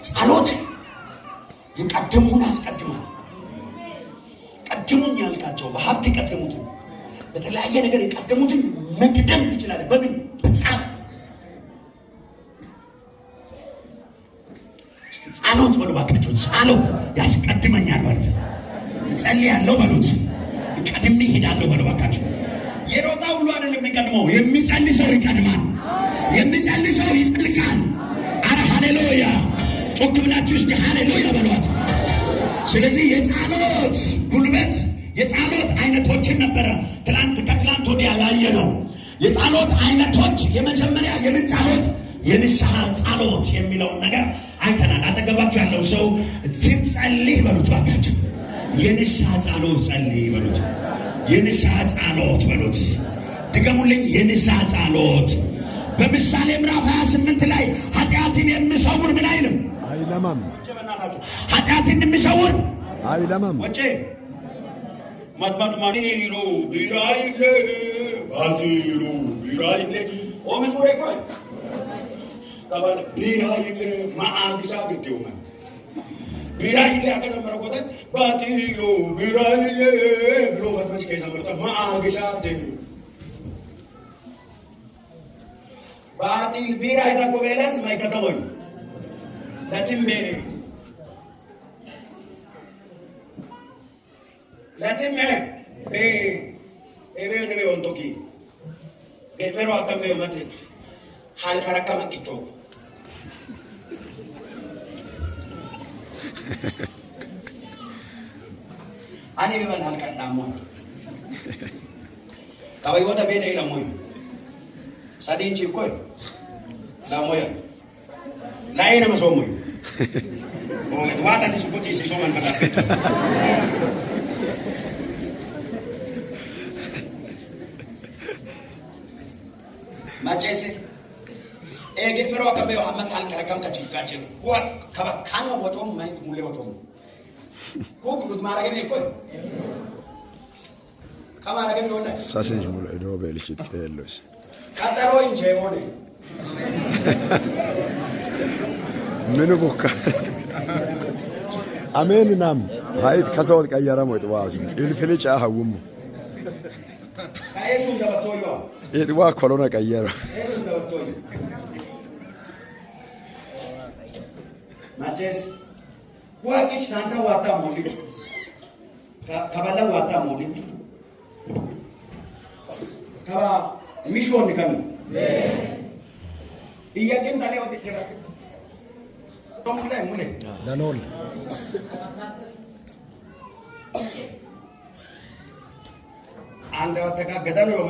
ጸሎት የቀደሙን አስቀድማል። ቀድሙኝ ያልካቸው በሀብት የቀደሙትን በተለያየ ነገር የቀደሙትን መቅደም ትችላለህ። በምን? በጸሎት። ጸሎት በሉ ባካችሁ። ጸሎት ያስቀድመኛል ማለት ነው። እጸልያለሁ በሉት። ቀድሜ እሄዳለሁ በሉ ባካችሁ። የሮጣ ሁሉ አይደለም የሚቀድመው፣ የሚጸልይ ሰው ይቀድማል። የሚጸልይ ሰው ይጸልቃል። አረ ሃሌሉያ! ጮክ ብላችሁ እስቲ ሃሌሉያ በሏት። ስለዚህ የጸሎት ጉልበት የጸሎት አይነቶችን ነበረ ከትላንት ወዲያ ያየ ነው። የጸሎት አይነቶች የመጀመሪያ የምን ጸሎት? የንስሐ ጸሎት የሚለውን ነገር አይተናል። አጠገባችሁ ያለው ሰው ስትጸልይ በሉት ባካችሁ። የንስሐ ጸሎት ጸልይ በሉት። የንስሐ ጸሎት በሉት። ድገሙልኝ። የንስሐ ጸሎት በምሳሌ ምዕራፍ 28 ላይ ኃጢአትን የሚሰውር ምን አይልም? አይለማም። ኃጢአትን የሚሰውር አይለማም። ወጪ ማጥማጥማዲሉ ቢራይለ ባቲሉ ቢራይለ ኦመስ ወሬ ቆይ ታባለ ቢራይለ ማአግሳ ግዴውማ ቢራይለ አከዘመረ ቆጠ ባቲሉ ቢራይለ ብሎ ማጥማጭ ከዘመረ ማአግሳት ባቲል ቢራይታ ቆበላስ ማይከተሞይ ለትምቤ ለትምቤ ኤቤ ነቤ ወንቶኪ ኤሜሮ አከመ መት halkara kama kicho ani beban halkan damo kawai wata beda ila moy sadin chi koy damo ya laina masomoy o wata disukuti si soman kasapet macese ege pero akabe Muhammad halkara kam kachif kache ko kabakan wajom mai mule wajom ko kulut marage me koy kamarage me wala sasen mule do belchit elos kataro inje wone menu boka amen nam hayt kasawt qayyara moy twaas ilfili cha hawum kayesu ndabatoyo etwa corona qayyara yesu ndabatoyo Majes, gua kich santa wata molit, kabala wata molit, kaba mishon ni kami. Iya kem dale wati kera. Mule. Danol. Anda wata ka gadano